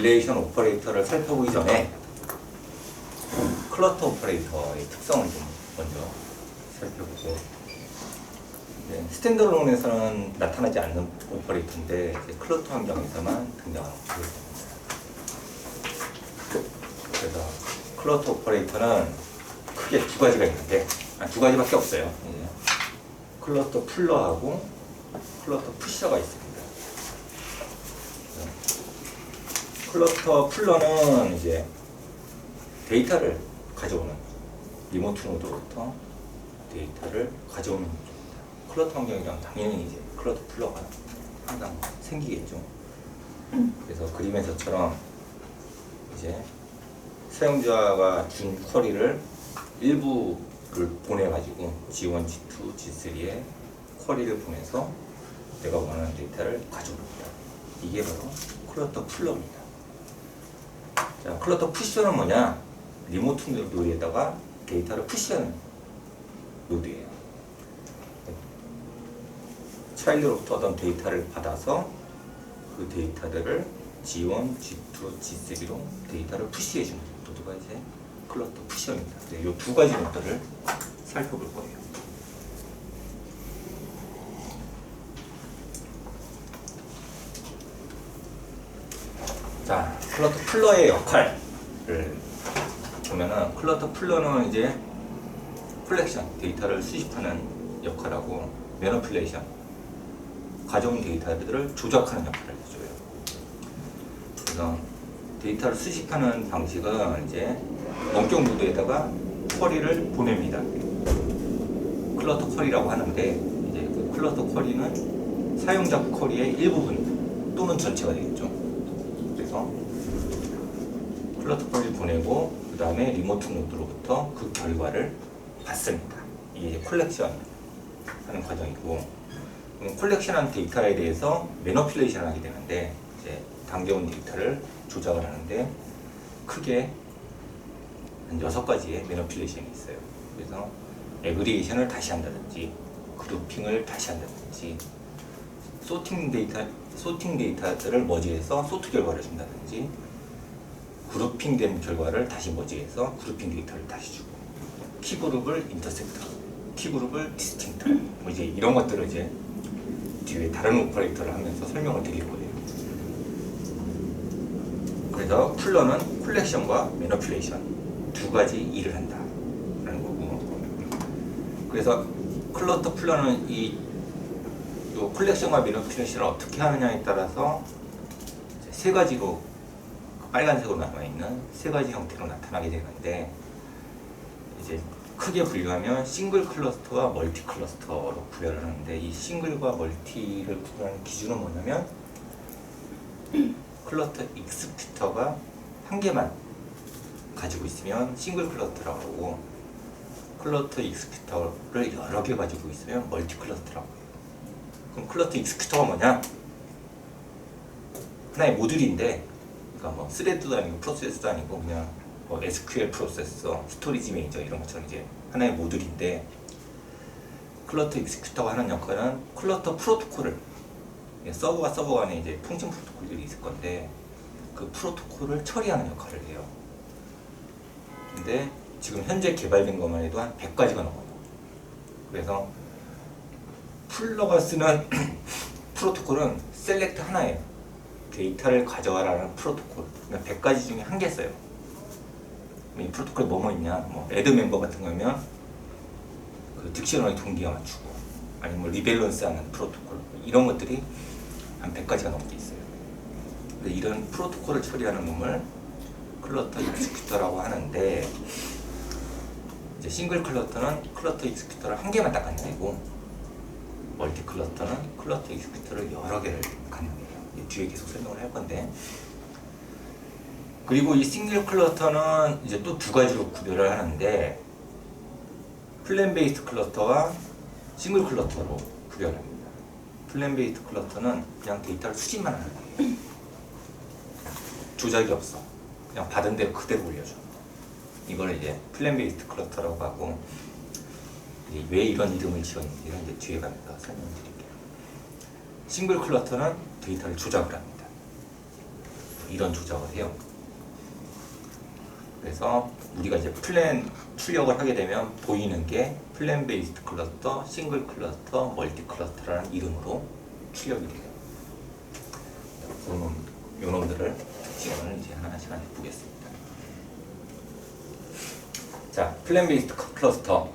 릴레이션 오퍼레이터를 살펴보기 전에 클러터 오퍼레이터의 특성을 좀 먼저 살펴보고, 스탠드얼론에서는 나타나지 않는 오퍼레이터인데 클러터 환경에서만 등장하는 오퍼레이터입니다. 그래서 클러터 오퍼레이터는 크게 두 가지가 있는데, 두 가지밖에 없어요. 클러터 풀러하고 클러터 푸셔가 있습니다. 클러터 풀러는 이제 데이터를 가져오는, 리모트 노드로부터 데이터를 가져오는 쪽입니다. 클러터 환경이랑 당연히 이제 클러터 풀러가 항상 생기겠죠. 그래서 그림에서처럼 이제 사용자가 준 쿼리를 일부를 보내가지고 G1, G2, G3에 쿼리를 보내서 내가 원하는 데이터를 가져옵니다. 이게 바로 클러터 풀러입니다. 자, 클러터 푸셔는 뭐냐? 리모트 노드에다가 데이터를 푸시하는 노드예요. 차일드로부터 어떤 데이터를 받아서 그 데이터들을 G1, G2, G3로 데이터를 푸시해주는 노드가 이제 클러터 푸셔입니다. 이 두 가지 노드를 살펴볼 거예요. 자, 클러터 풀러의 역할을 보면은, 클러터 풀러는 이제 콜렉션, 데이터를 수집하는 역할하고, 매니플레이션, 가져온 데이터들을 조작하는 역할을 해줘요. 그래서 데이터를 수집하는 방식은 이제 원격 노드에다가 쿼리를 보냅니다. 클러터 쿼리라고 하는데, 이제 그 클러터 쿼리는 사용자 쿼리의 일부분 또는 전체가 되겠죠. 그래서 클러터 쿼리를 보내고 그 다음에 리모트 노드로부터 그 결과를 받습니다. 이게 이제 콜렉션 하는 과정이고, 콜렉션한 데이터에 대해서 매니플레이션을 하게 되는데, 이제 당겨온 데이터를 조작을 하는데 크게 한 6가지의 매니플레이션이 있어요. 그래서 애그리게이션을 다시 한다든지, 그룹핑을 다시 한다든지, 소팅 데이터들을 머지해서 소트 결과를 준다든지, 그룹핑된 결과를 다시 머지해서 그룹핑 데이터를 다시 주고, 키그룹을 인터셉트, 키그룹을 디스팅트, 뭐 이제 이런 것들을 이제 뒤에 다른 오퍼레이터를 하면서 설명을 드릴 거예요. 그래서 풀러는 콜렉션과 매니플레이션 두 가지 일을 한다라는 거고, 그래서 클러터 풀러는 이 콜렉션과 매니플레이션을 어떻게 하느냐에 따라서 세 가지로, 빨간색으로 남아있는 세 가지 형태로 나타나게 되는데, 이제 크게 분류하면 싱글 클러스터와 멀티 클러스터로 구별을 하는데, 이 싱글과 멀티를 구별하는 기준은 뭐냐면, 클러터 익스큐터가 한 개만 가지고 있으면 싱글 클러스터라고 하고, 클러터 익스큐터를 여러 개 가지고 있으면 멀티 클러스터라고 해요. 그럼 클러터 익스큐터가 뭐냐? 하나의 모듈인데, 그러니까 뭐 스레드도 아니고 프로세스도 아니고 그냥 뭐 SQL 프로세서, 스토리지 매니저 이런 것처럼 이제 하나의 모듈인데, 클러터 익스큐터가 하는 역할은 클러터 프로토콜을, 서버와 서버 간에 이제 통신 프로토콜들이 있을 건데 그 프로토콜을 처리하는 역할을 해요. 근데 지금 현재 개발된 것만 해도 한 100가지가 넘어요. 그래서 풀러가 쓰는 프로토콜은 셀렉트 하나예요. 데이터를 가져와라는 프로토콜. 그러니까 100가지 중에 한 개 써요. 이 프로토콜이 뭐뭐 있냐? 뭐 애드 멤버 같은 거면 그 딕셔너리 동기화 맞추고, 아니면 뭐 리밸런스 하는 프로토콜, 이런 것들이 한 100가지가 넘게 있어요. 근데 이런 프로토콜을 처리하는 놈을 클러터 익스큐터라고 하는데, 이제 싱글 클러터는 클러터 익스큐터를 한 개만 딱 갖는 애고, 멀티 클러터는 클러터 익스큐터를 여러 개를 갖는 애예요. 뒤에 계속 설명을 할 건데, 그리고 이 싱글 클러터는 이제 또 두 가지로 구별을 하는데, 플랜 베이스드 클러터와 싱글 클러터로 구별합니다. 플랜 베이스드 클러터는 그냥 데이터를 수집만 하는 거예요. 조작이 없어. 그냥 받은 대로 그대로 올려줘. 이걸 이제 플랜 베이스드 클러터라고 하고, 왜 이런 이름을 지었는지는 이제 뒤에 가면서 설명드릴게요. 싱글 클러터는 데이터를 조작을 합니다. 이런 조작을 해요. 그래서 우리가 이제 플랜 출력을 하게 되면 보이는 게 플랜 베이스드 클러스터, 싱글 클러스터, 멀티 클러스터라는 이름으로 출력이 돼요. 요놈들을 지금은 이제 하나씩 해보겠습니다. 자, 플랜 베이스드 클러스터.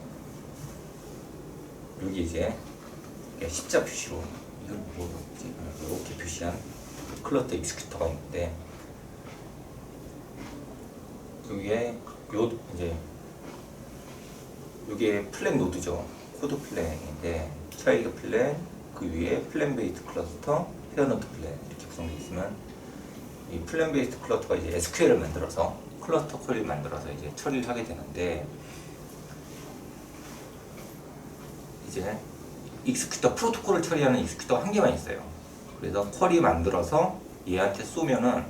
여기 이제 십자 표시로 이걸 뭐지? 이렇게 표시한 클러스터 익스큐터가 있는데, 여기에 이제 이게 플랜 노드죠. 코드 플랜인데 차일드 플랜, 그 위에 플랜 베이스드 클러스터, 페어넌트 플랜 이렇게 구성되어 있으면 이 플랜 베이스드 클러스터가 이제 SQL을 만들어서 클러스터 쿼리를 만들어서 이제 처리를 하게 되는데, 이제 익스큐터 프로토콜을 처리하는 익스큐터가 한 개만 있어요. 그래서 쿼리 만들어서 얘한테 쏘면은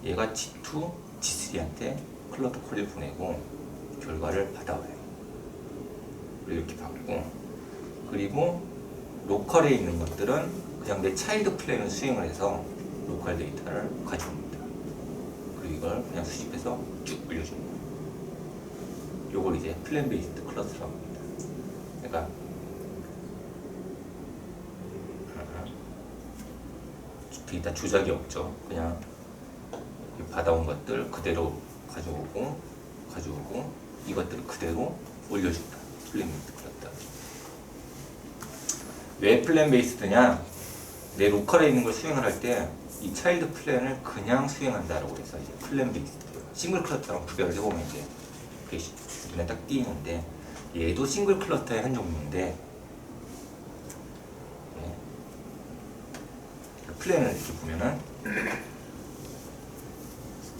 얘가 G2, G3한테 클러스터 쿼리를 보내고 결과를 받아와요. 이렇게 받고, 그리고 로컬에 있는 것들은 그냥 내 차일드 플랜을 수행을 해서 로컬 데이터를 가져옵니다. 그리고 이걸 그냥 수집해서 쭉 올려줍니다. 요걸 이제 플랜 베이스드 클러스터라고 합니다. 그러니까 데이터 조작이 없죠. 그냥 받아온 것들 그대로 가져오고 이것들을 그대로 올려준다. 플랜 베이스드 클러스터. 왜 플랜 베이스드냐? 내 로컬에 있는 걸 수행을 할 때 이 차일드 플랜을 그냥 수행한다라고 해서 이제 플랜 베이스드. 싱글 클러스터랑 구별을 해보면 이제 그게 눈에 딱 띄는데, 얘도 싱글 클러스터의 한 종류인데, 플랜을 이렇게 보면은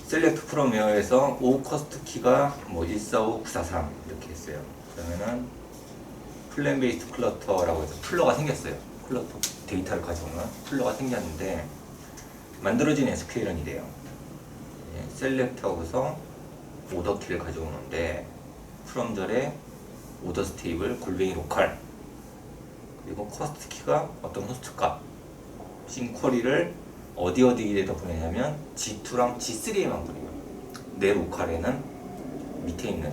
셀렉트 프롬 웨어에서 O 커스트 키가 뭐 145943 이렇게 했어요. 그러면은 플랜 베이스드 클러스터라고 해서 풀러가 생겼어요. 클러스터 데이터를 가져오는 풀러가 생겼는데, 만들어진 SQL은 이래요. 셀렉트하고서 오더 키를 가져오는데, 프롬 절에 오더 스테이블 골뱅이 로컬, 그리고 커스트 키가 어떤 호스트 값, 싱 쿼리를 어디에다 보내냐면 G2랑 G3에만 보내요. 내 로컬에는 밑에 있는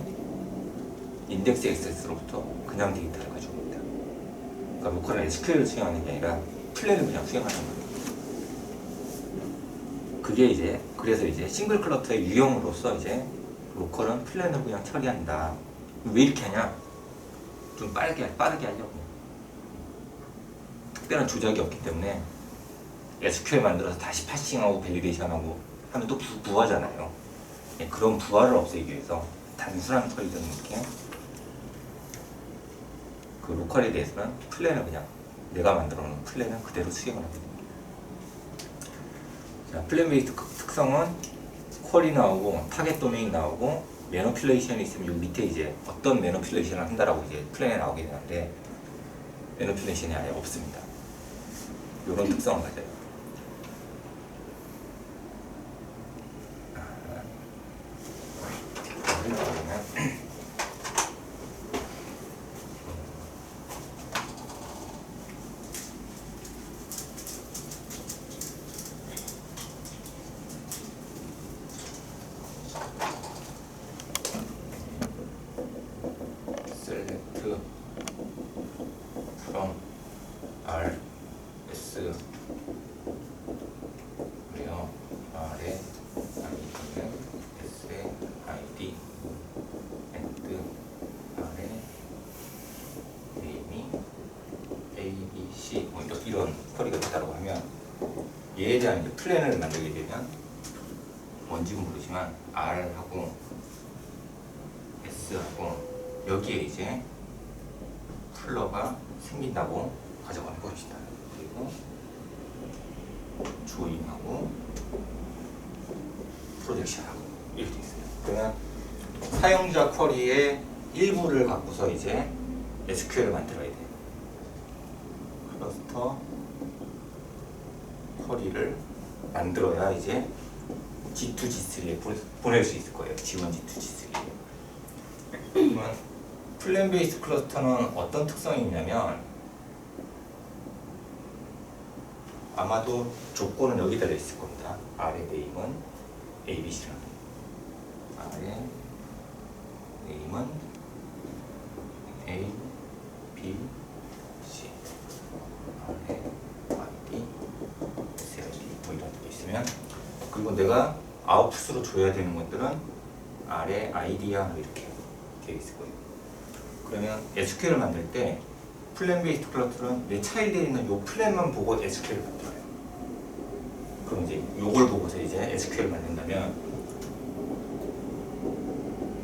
인덱스 액세스로부터 그냥 데이터를 가져옵니다. 그러니까 로컬은 SQL을 수행하는 게 아니라 플랜을 그냥 수행하는 거예요. 그게 이제 그래서 이제 싱글 클러스터의 유형으로서 이제 로컬은 플랜을 그냥 처리한다. 왜 이렇게 하냐? 좀 빠르게 하려고. 특별한 조작이 없기 때문에 SQL 만들어서 다시 파싱하고 밸리데이션하고 하면 또 부하잖아요. 그런 부하를 없애기 위해서 단순한 처리든 이렇게 그 로컬에 대해서는 플랜을 그냥 내가 만들어 놓은 플랜을 그대로 수행을 하게 됩니다. 자, 플랜 베이스드 특성은 쿼리 나오고 타겟 도메인 나오고 매니플레이션이 있으면 요 밑에 이제 어떤 매니플레이션을 한다라고 이제 플랜에 나오게 되는데, 매니플레이션이 아예 없습니다. 이런 특성을 가져요. 셀렉트 from R S 그래요. R에 아이디는 S의 아이디 and R에 네임이 A, B, C 뭐 이런 쿼리가 있다고 하면, 얘에 대한 이제 플랜을 만들게 되면 뭔지는 모르지만 R하고 S하고 여기에 이제 풀러가 생긴다고 가정을 해봅시다. 그리고 조인하고 프로젝션하고 이렇게 돼 있어요. 그러면 사용자 쿼리의 일부를 갖고서 이제 SQL을 만들어야 돼요. 클러스터 쿼리를 만들어야 이제 G2, G3에 보낼 수 있을 거예요. G1, G2, G3. 그러면 플랜 베이스드 클러스터는 어떤 특성이 있냐면, 아마도 조건은 여기 달려 있을 겁니다. 아래 네임은 ABC라는. 아래 네임은 A, B, C. 아래 ID, SLD 뭐 이런 게 있으면, 그리고 내가 아웃풋으로 줘야 되는 것들은 아래 ID야 이렇게 되어 있을 거예요. 그러면 SQL을 만들 때 플랜 베이스드 클러스터는 내 차일드에 있는 요 플랜만 보고 SQL을 만들어요. 그럼 이제 요걸 보고서 이제 SQL을 만든다면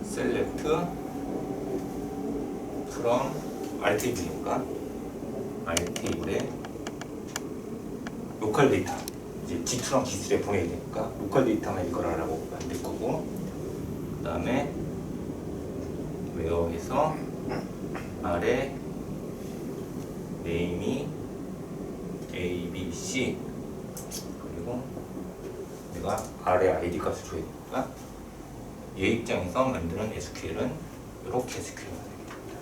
select from Rtable이니까 Rtable에 로컬 데이터, 이제 G2랑 G3에 보내야 되니까 로컬 데이터만 읽어라라고 만들 거고, 그 다음에 where에서 아래 네임이 A, B, C, 그리고 내가 아래 ID 값을 줘야 되니까 얘 입장에서 만드는 SQL은 이렇게 SQL 만들게 됩니다.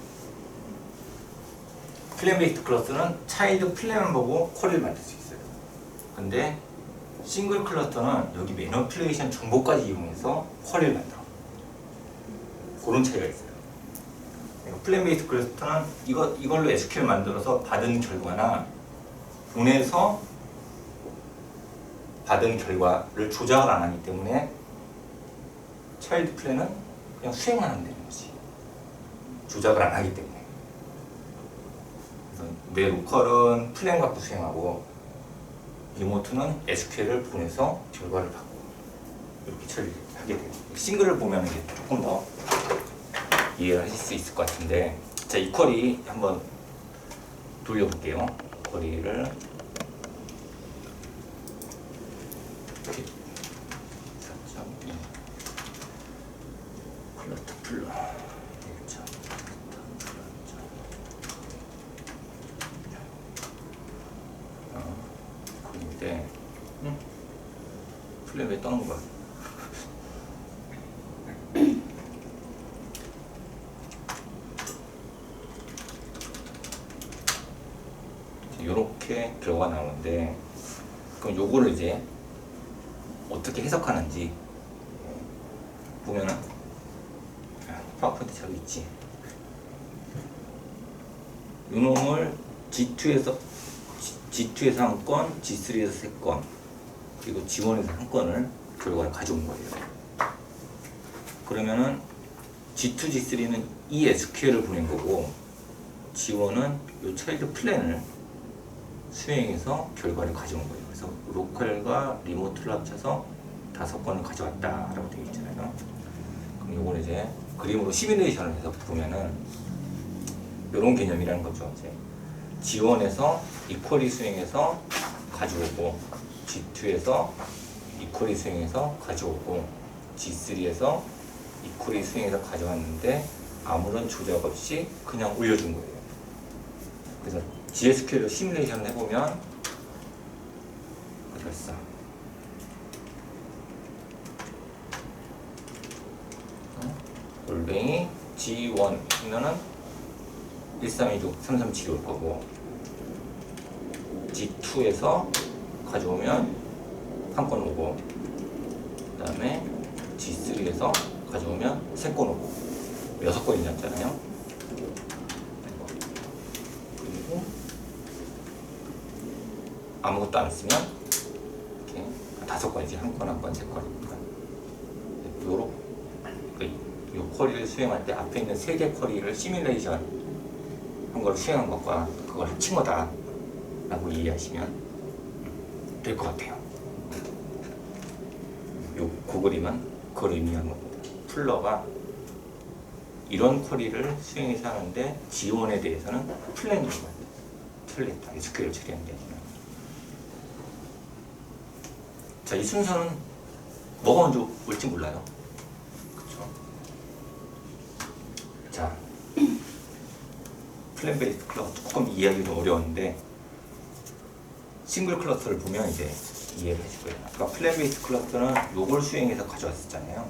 플랜 베이스드 클러스는 차일드 플랜을 보고 쿼리를 만들 수 있어요. 근데 싱글 클러스터는 여기 매니플레이션 정보까지 이용해서 쿼리를 만들어. 그런 차이가 있어요. 플랜 베이스드 클러스터는 이걸로 SQL 만들어서 받은 결과나 보내서 받은 결과를 조작을 안 하기 때문에 차일드 플랜은 그냥 수행만 하면 되는 거지. 조작을 안 하기 때문에. 그래서 내 로컬은 플랜 갖고 수행하고 리모트는 SQL을 보내서 결과를 받고 이렇게 처리하게 돼요. 싱글을 보면 이게 조금 더 이해를 하실 수 있을 것 같은데, 자, 이 쿼리 한번 돌려볼게요. 쿼리를 이렇게 4.2 클러스터 풀러 1점 쿼리인데 플랜 왜 떠는 거야? 이렇게 결과가 나오는데, 그럼 요거를 이제 어떻게 해석하는지 보면은 파워포인트 자료 있지. 요 놈을 G2에서 한 건, G3에서 3건, 그리고 G1에서 한 건을 결과를 가져온 거예요. 그러면은 G2, G3는 이 SQL을 보낸 거고, G1은 요 차일드 플랜을 수행해서 결과를 가져온 거예요. 그래서 로컬과 리모트를 합쳐서 5건을 가져왔다라고 되어 있잖아요. 그럼 요거는 이제 그림으로 시뮬레이션을 해서 보면은 이런 개념이라는 거죠. 이제 G1에서 이퀄리 수행해서 가져오고, G2에서 이퀄리 수행해서 가져오고, G3에서 이퀄리 수행해서 가져왔는데 아무런 조작 없이 그냥 올려준 거예요. 그래서 GSQL로 시뮬레이션을 해보면 어디 갔어? 골뱅이 G1 하면은 1326, 337이 올 거고, G2에서 가져오면 한 건 오고, 그 다음에 G3에서 가져오면 3건 오고, 6건이 났잖아요. 그리고 아무것도 안 쓰면 이렇게 5건이지. 한 건, 3건이니까. 요 쿼리를 수행할 때 앞에 있는 3개 쿼리를 시뮬레이션 한 걸 수행한 것과 그걸 합친 거다 라고 이해하시면 될 것 같아요. 그 그림은 그걸 의미하는 겁니다. 풀러가 이런 쿼리를 수행해서 하는데 G1에 대해서는 플랜 결과 틀렸다. SQL 처리하는 게 아니라. 자, 이 순서는 뭐가 먼저 올지 몰라요. 그쵸? 자, 플랜 베이스드 클러스터 조금 이해하기 좀 어려운데 싱글 클러스터를 보면 이제 이해를 해줄 거예요. 그러니까 플랜 베이스드 클러스터는 요걸 수행해서 가져왔었잖아요.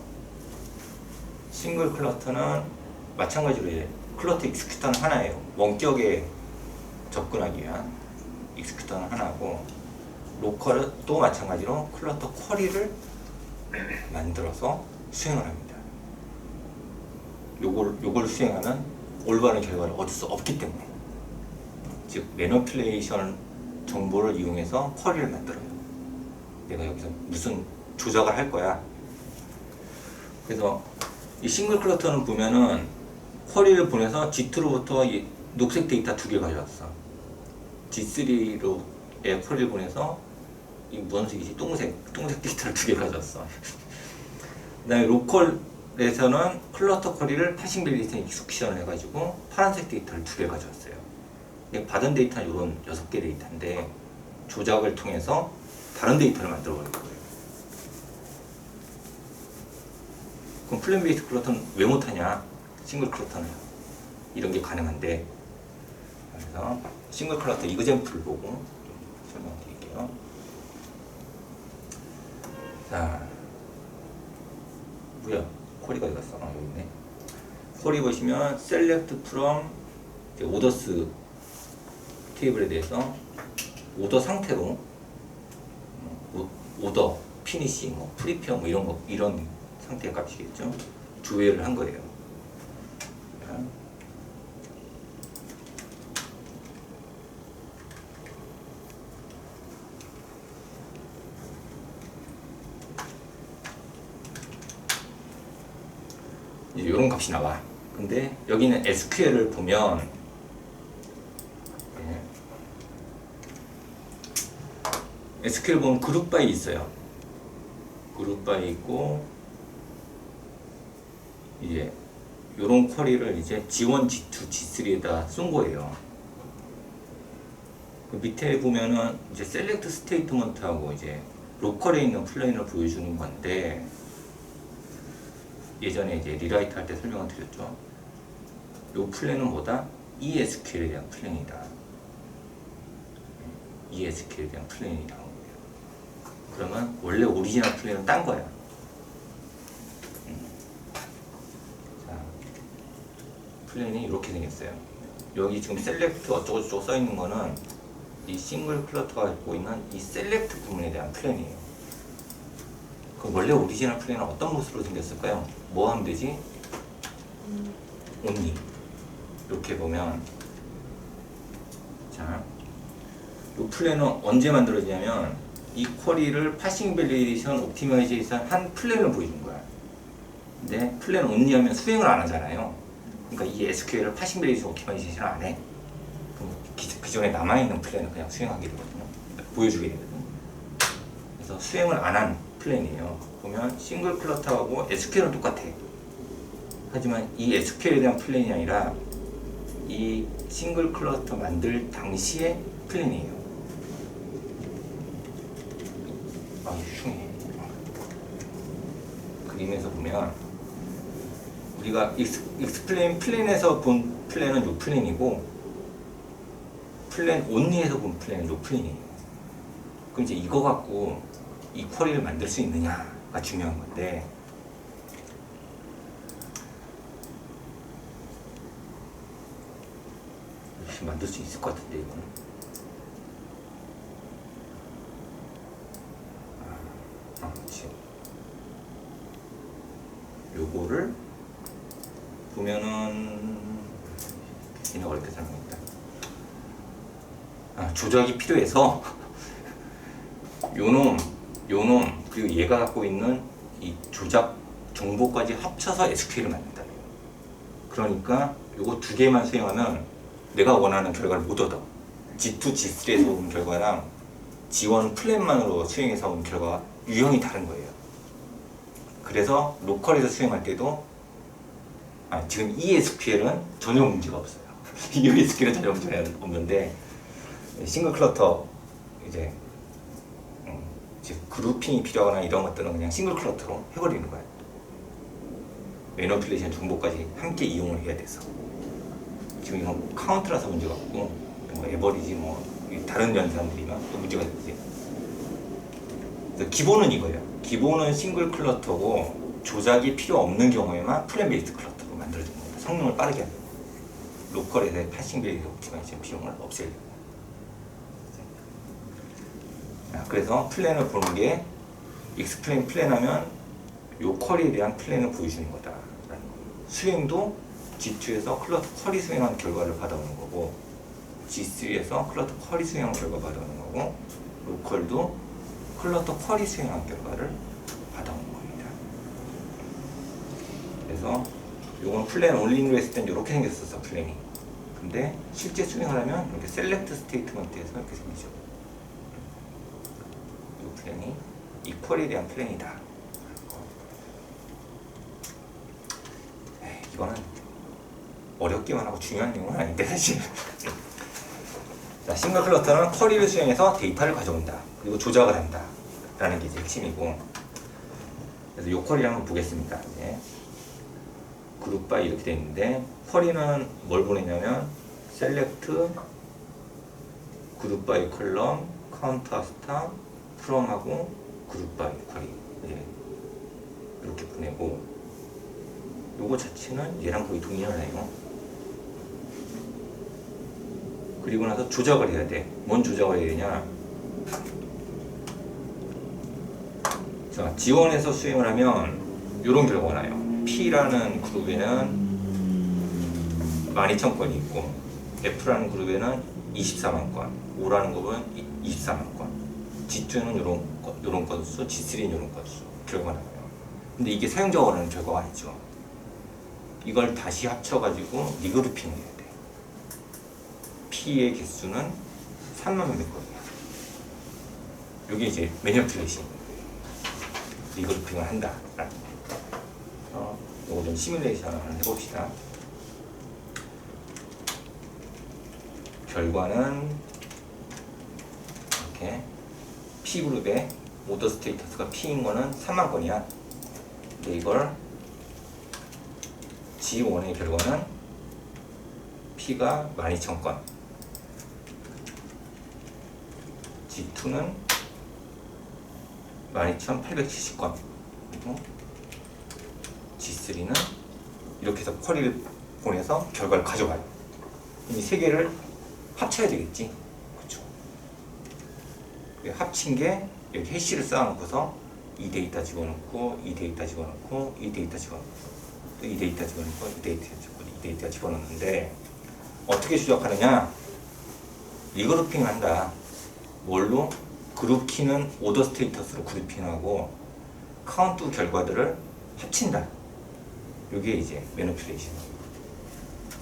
싱글 클러스터는 마찬가지로 이제 클러스터 익스큐터는 하나예요. 원격에 접근하기 위한 익스큐터는 하나고, 로컬도 마찬가지로 클러스터 쿼리를 만들어서 수행을 합니다. 요걸 수행하면 올바른 결과를 얻을 수 없기 때문에, 즉 매니플레이션 정보를 이용해서 쿼리를 만들어요. 내가 여기서 무슨 조작을 할 거야. 그래서 이 싱글 클러스터는 보면은 쿼리를 보내서 G2로부터 이 녹색 데이터 2개 가져왔어. G3로의 쿼리를 보내서 이 무언색이지? 똥색 데이터를 2개 가져왔어. 그 다음에 로컬에서는 클러스터 쿼리를 패싱 밸리데이션 익스큐션을 해가지고 파란색 데이터를 2개 가져왔어요. 받은 데이터는 이런 6개 데이터인데 조작을 통해서 다른 데이터를 만들어 버린 거예요. 그럼 플랜 베이스 클러스터는 왜 못하냐? 싱글 클러스터는 이런 게 가능한데, 그래서 싱글 클러스터 이그젬플을 보고 설명드릴게요. 자, 뭐야? 쿼리가 어디 갔어? 여기 있네. 쿼리 보시면 select from orders 테이블에 대해서 오더 상태로 오더, 피니시, 프리페어 이런 상태의 값이겠죠. 조회를 한 거예요. 이제 이런 값이 나와. 근데 여기는 SQL을 보면 SQL 보면 그룹 바이 있어요. 그룹 바이 있고, 이제 요런 쿼리를 이제 G1, G2, G3에다 쏜 거예요. 그 밑에 보면은 이제 셀렉트 스테이트먼트하고 이제 로컬에 있는 플레인을 보여주는 건데, 예전에 이제 리라이트 할 때 설명을 드렸죠. 요 플랜은 뭐다? ESQL에 대한 플랜이다. ESQL에 대한 플랜이다. 그러면 원래 오리지널 플랜은 딴 거야. 자, 플랜이 이렇게 생겼어요. 여기 지금 셀렉트 어쩌고저쩌고 써 있는 거는 이 싱글 클러스터가 갖고 있는 이 셀렉트 부분에 대한 플랜이에요. 그럼 원래 오리지널 플랜은 어떤 모습으로 생겼을까요? 뭐 하면 되지? only. 이렇게 보면, 자, 이 플랜은 언제 만들어지냐면 이 쿼리를 파싱 밸리데이션 옵티마이제이션 한 플랜을 보여준 거야. 근데 플랜 only 하면 수행을 안 하잖아요. 그러니까 이 SQL을 파싱 밸리데이션 옵티마이제이션 안 해. 그럼 기존에 남아있는 플랜을 그냥 수행하게 되거든요. 보여주게 되거든요. 그래서 수행을 안 한 플랜이에요. 보면 싱글 클러스터하고 SQL은 똑같아. 하지만 이 SQL에 대한 플랜이 아니라 이 싱글 클러스터 만들 당시의 플랜이에요. 흉해. 그림에서 보면 우리가 익스플레인 플랜에서 본 플랜은 요 플랜이고, 플랜 온리에서 본 플랜은 요 플랜이에요. 그럼 이제 이거 갖고 이 쿼리를 만들 수 있느냐가 중요한 건데, 만들 수 있을 것 같은데 이거는. 그렇지. 요거를 보면은 얘는 어렵게 설명했다. 조작이 필요해서 요놈 그리고 얘가 갖고 있는 이 조작 정보까지 합쳐서 SQL을 만든다. 그러니까 요거 두 개만 수행하면 내가 원하는 결과를 못 얻어. G2, G3에서 온 결과랑 G1 플랜만으로 수행해서 온 결과가 유형이 다른 거예요. 그래서 로컬에서 수행할 때도 지금 ESQL은 전혀 문제가 없어요. ESQL은 전혀 문제가 없는데, 싱글 클러스터 이제 그룹핑이 필요하거나 이런 것들은 그냥 싱글 클러스터로 해버리는 거예요. 매니플레이션 정보까지 함께 이용을 해야 돼서. 지금 이건 카운트라서 문제가 없고, 에버리지 다른 연산들이면 또 문제가 되지. 그래서 기본은 이거예요. 기본은 싱글 클러스터고, 조작이 필요 없는 경우에만 플랜 베이스 클러스터로 만들어진 겁니다. 성능을 빠르게 하는 거예요. 로컬에서의 패싱 베이스 옵티마이제이션 비용을 없애려고. 그래서 플랜을 보는 게 익스플레인 플랜하면 요 쿼리에 대한 플랜을 보여주는 거다. 스윙도 G2에서 클러스터 쿼리 스윙한 결과를 받아오는 거고 G3에서 클러스터 쿼리 스윙한 결과 받아오는 거고 로컬도 클러스터 쿼리 스윙한 결과를 받아오는 겁니다. 그래서 요건 플랜 올린으로 했을 땐 이렇게 생겼었어 플랜이. 근데 실제 스윙을 하면 이렇게 셀렉트 스테이트먼트에서 이렇게 생기죠. 이 플랜이 이 쿼리에 대한 플랜이다. 이거는 어렵기만 하고 중요한 내용은 아닌데 사실. 자, 싱글 클러스터는 쿼리를 수행해서 데이터를 가져온다. 그리고 조작을 한다. 라는 게 이제 핵심이고. 그래서 이 쿼리를 한번 보겠습니다. 이제 그룹 바이 이렇게 되어 있는데 쿼리는 뭘 보내냐면 셀렉트 그룹 바이 컬럼 카운터 스타 프롬하고 그룹 바이 쿼리 이렇게 보내고 요거 자체는 얘랑 거의 동일하네요. 그리고 나서 조작을 해야 돼. 뭔 조작을 해야 되냐? 자, 지원해서 수행을 하면 요런 결과가 나요. P라는 그룹에는 12,000건이 있고 F라는 그룹에는 24만 건, O라는 그룹은 24만 건, G2는 요런 건수, G3는 요런 건수 결과가 나와요. 근데 이게 사용자가 원하는 결과가 아니죠. 이걸 다시 합쳐가지고 리그루핑을 해야 돼. P의 개수는 3만 몇 건이야. 이게 이제 매니플레이션인 거예요. 리그루핑을 한다. 이거 좀 시뮬레이션을 해봅시다. 결과는 이렇게 P그룹의 오더 스테이터스가 P인 거는 3만 건이야. 근데 이걸 G1의 결과는 P가 12,000건, G2는 12,870건, 그리고 G3는 이렇게 해서 쿼리를 보내서 결과를 가져가요. 이 세 개를 합쳐야 되겠지. 그쵸? 합친 게 여기 해시를 쌓아놓고서 이 데이터 집어넣고, 이 데이터 집어넣고, 이 데이터 집어넣고, 이 데이터 집어넣고, 이 데이터 집어넣고, 이 데이터 집어넣는데 어떻게 추적하느냐? 리그루핑을 한다. 뭘로? 그룹 키는 오더 스테이터스로 그룹핑하고 카운트 결과들을 합친다. 이게 이제 매니플레이션.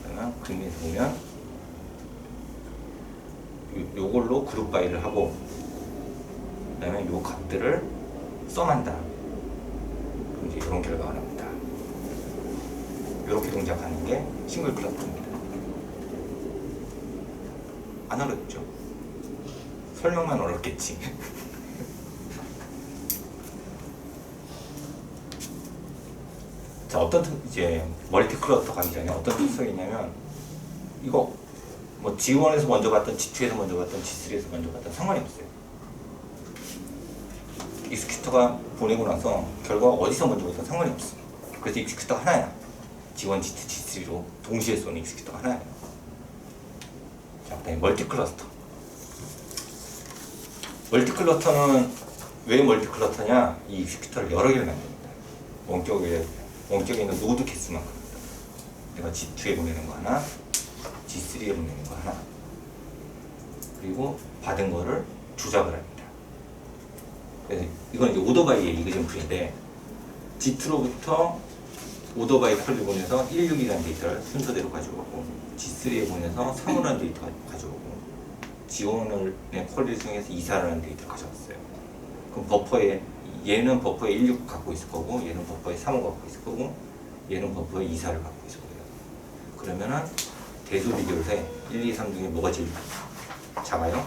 그러면 그림에서 보면 요걸로 그룹 바이를 하고 그다음에 요 값들을 썸한다. 그럼 이제 이런 결과가 납니다. 이렇게 동작하는 게 싱글 클러스터입니다. 안 어렵죠? 설명만 어렵겠지. 자, 어떤 이제 멀티 클러스터 가기 전에 어떤 특성이 있냐면 이거 뭐 G1에서 먼저 봤던 G2에서 먼저 봤던 G3에서 먼저 봤던 상관이 없어요. 익스큐터가 보내고 나서 결과가 어디서 먼저 봤던 상관이 없어. 그래서 익스큐터가 하나야. G1, G2, G3로 동시에 쏘는 익스큐터가 하나예요. 자, 그다음에 멀티 클러스터. 멀티 클러스터는 왜 멀티 클러스터냐? 이 익스큐터를 여러 개를 만듭니다. 원격에 있는 노드 개수만큼. 내가 G2에 보내는 거 하나, G3에 보내는 거 하나, 그리고 받은 거를 조작을 합니다. 그래서 이건 이제 오더바이의 이그젠플인데 G2로부터 오더바이 컬을 보내서 162라는 데이터를 순서대로 가져오고 G3에 보내서 3호라는 데이터를 가져오고 G1의 퀄을 통해서 2사라는 데이터를 가져왔어요. 그럼 버퍼에 얘는 버퍼에 16 갖고 있을 거고 얘는 버퍼에 35 갖고 있을 거고 얘는 버퍼에 2사를 갖고 있을 거예요. 그러면은 대수 비교를 해. 1, 2, 3 중에 뭐가 제일 작아요?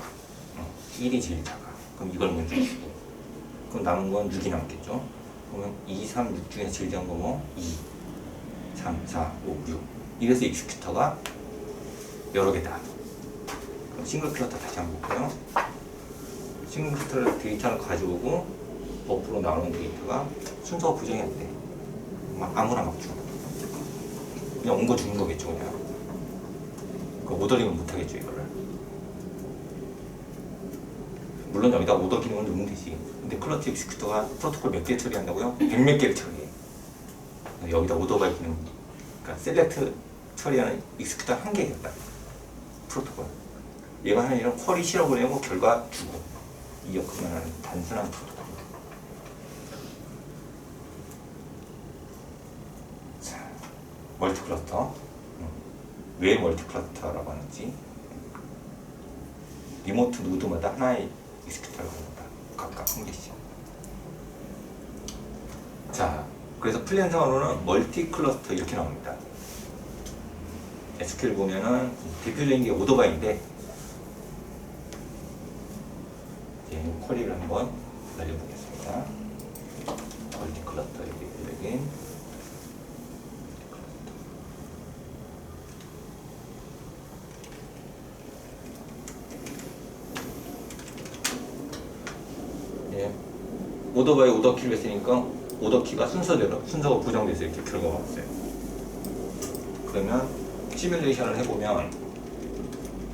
1이 제일 작아. 그럼 이걸 먼저 주고 그럼 남은 건 6이 남겠죠? 그러면 2, 3, 6 중에 제일 작은 거 뭐? 2, 3, 4, 5, 6 이래서 익스큐터가 여러 개다. 그럼 싱글 클러스터 다시 한번 볼까요? 싱글 클러스터 데이터를 가져오고 버프로 나오는 데이터가 순서가 부정이 안 돼. 막 아무나 막 줘. 그냥 온 거 주는 거겠죠, 그냥. 그 오더링은 못 하겠죠, 이거를. 물론 여기다 오더 기능을 넣으면 되지. 근데 클러치 익스큐터가 프로토콜 몇 개 처리한다고요? 100몇 개를 처리해. 여기다 오더 바이 기능, 그러니까 셀렉트 처리하는 익스큐터 한 개예요. 프로토콜. 얘가 하는 일은 쿼리 실어보내고 결과 주고, 이 역할만 하는 단순한 프로토콜입니다. 자, 멀티 클러스터. 왜 멀티 클러스터라고 하는지. 리모트 노드마다 하나의 익스큐터를 갖는다. 각각 한 개씩. 자, 그래서 플랜상으로는 멀티 클러스터 이렇게 나옵니다. SQL 보면은 대표적인 게 오더바이인데, 이제 쿼리를 한번 날려보겠습니다. 멀티 클러스터 여기 오더바이 오더키를 했으니까 오더키가 순서가 부정돼서 이렇게 결과가 왔어요. 그러면 시뮬레이션을 해보면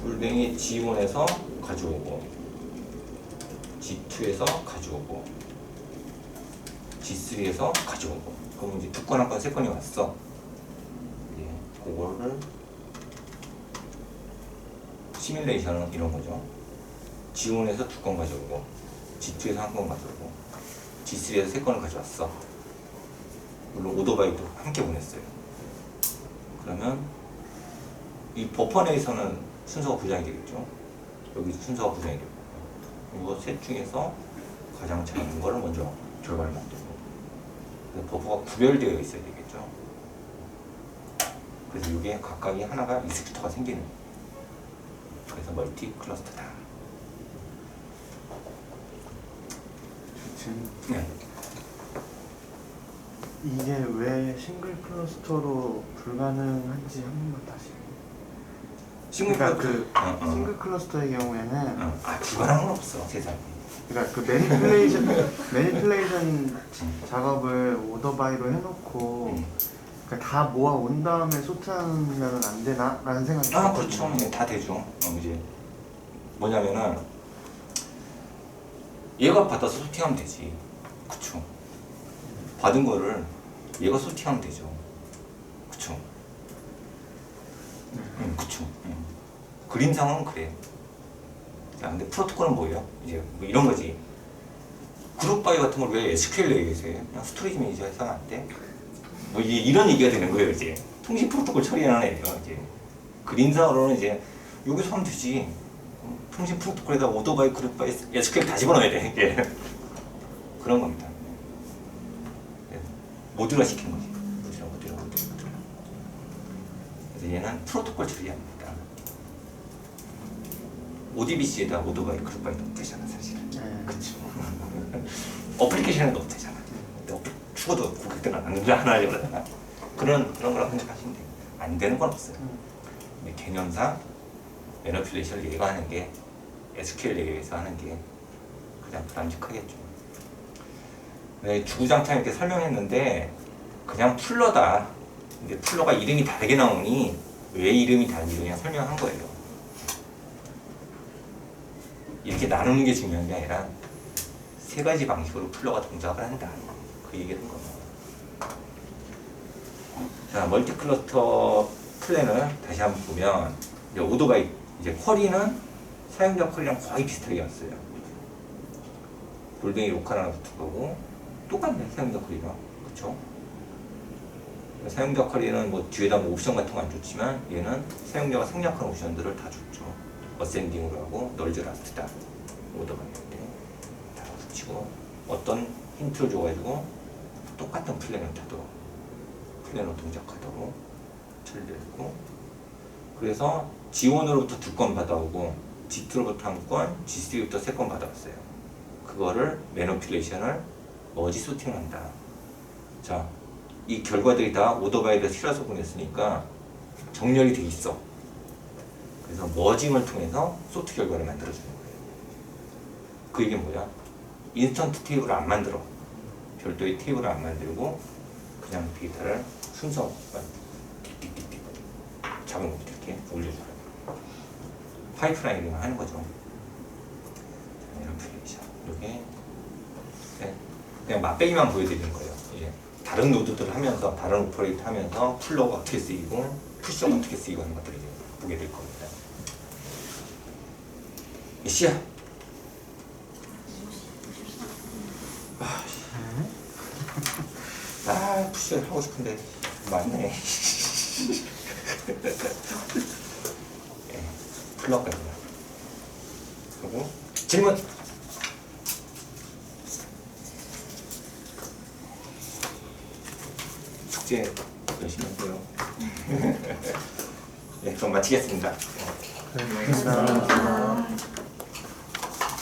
골뱅이 G1에서 가져오고 G2에서 가져오고 G3에서 가져오고, 그럼 이제 두 건, 한 건, 세 건이 왔어. 그거를 시뮬레이션은 이런 거죠. G1에서 두 건 가져오고 G2에서 한 건 가져오고 G3에서 세 건을 가져왔어. 물론 오더바이도 함께 보냈어요. 그러면 이 버퍼 내에서는 순서가 부정이 되겠죠. 여기 순서가 부정이 되고, 이거 셋 중에서 가장 작은 거를 먼저 결과를 만들고, 버퍼가 구별되어 있어야 되겠죠. 그래서 이게 각각이 하나가 익스큐터가 생기는, 그래서 멀티 클러스터다. 지금 네. 이게 왜 싱글 클러스터로 불가능한지 한 번만 다시. 그러니까 그 싱글 클러스터의 경우에는 불가능한 건 없어, 세상에. 그러니까 그 매니플레이션 작업을 오더바이로 해놓고 그러니까 다 모아 온 다음에 소트하면 안 되나? 라는 생각이 그렇죠. 네, 다 되죠. 이제 뭐냐면은 얘가 받아서 소팅하면 되지. 그쵸. 받은 거를 얘가 소팅하면 되죠. 그쵸. 그쵸. 그림상은 그래. 자, 근데 프로토콜은 뭐예요? 이제 뭐 이런 거지. 그룹 바이 같은 걸 왜 SQL 얘기해서 해요? 그냥 스토리지 매니저 해서 안 돼? 뭐 이런 얘기가 되는 거예요, 이제. 통신 프로토콜 처리하는 애예요, 이제. 그림상으로는 이제 여기서 하면 되지. 통신 프로토콜에다 오더바이, 그룹 바이, SQL 다 집어넣어야 돼, 이게. 그런 겁니다. 모듈화 시킨 거지. 모듈화. 그래서 얘는 프로토콜 처리합니다. ODBC에다 오더바이, 그룹 바이 넣으면 되잖아, 사실. 그쵸. 어플리케이션에 넣으면 되잖아. 근데 죽어도 고객들은 안 하려고 그러잖아. 그런 거라고 생각하시면 돼요. 안 되는 건 없어요. 근데 개념상 매니플레이션을 얘가 하는 게 SQL 얘기해서 하는 게 가장 바람직하겠죠. 네, 주구장창 이렇게 설명했는데 그냥 풀러다. 근데 풀러가 이름이 다르게 나오니 왜 이름이 다른지 그냥 설명한 거예요. 이렇게 나누는 게 중요한 게 아니라 세 가지 방식으로 풀러가 동작을 한다. 그 얘기를 한 겁니다. 자, 멀티 클러스터 플랜을 다시 한번 보면 이제 오더바이, 이제 쿼리는 사용자 쿼리랑 거의 비슷하게 왔어요. 골뱅이 로컬 하나 붙은 거고 똑같네, 사용자 쿼리랑. 그쵸? 사용자 쿼리는 뭐 뒤에다 뭐 옵션 같은 거 안 줬지만 얘는 사용자가 생략한 옵션들을 다 줬죠. 어센딩으로 하고 널즈 라스트다. 오더바이인데 다 붙이고 어떤 힌트를 줘가지고 똑같은 플랜을 타도록, 플랜으로 동작하도록 처리되고, 그래서 G1으로부터 2건 받아오고 G2로부터 1건, G3부터 3건 받아왔어요. 그거를 매니플레이션을 머지 소팅을 한다. 자, 이 결과들이 다 오더바이를 실어서 보냈으니까 정렬이 돼 있어. 그래서 머징을 통해서 소트 결과를 만들어주는 거예요. 그 얘기는 뭐야? 인스턴트 테이블을 안 만들어. 별도의 테이블을 안 만들고 그냥 데이터를 순서만 띡띡띡띡 작은 것부터 이렇게 올려줘요. 파이프라이닝을 하는 거죠. 이렇게 매니플레이션. 이게 네, 그냥 맛배기만 보여드리는 거예요. 예. 다른 노드들을 하면서 다른 오퍼레이트 하면서 풀러가 어떻게 쓰이고 푸시가 어떻게 쓰이고 하는 것들을 이제 보게 될 겁니다. 몇 시야? 아, 푸시를 하고 싶은데 맞네. 예, 풀러까지만. 그리고 질문. 축제 열심히 하세요. 예, 그럼 마치겠습니다. 감사합니다.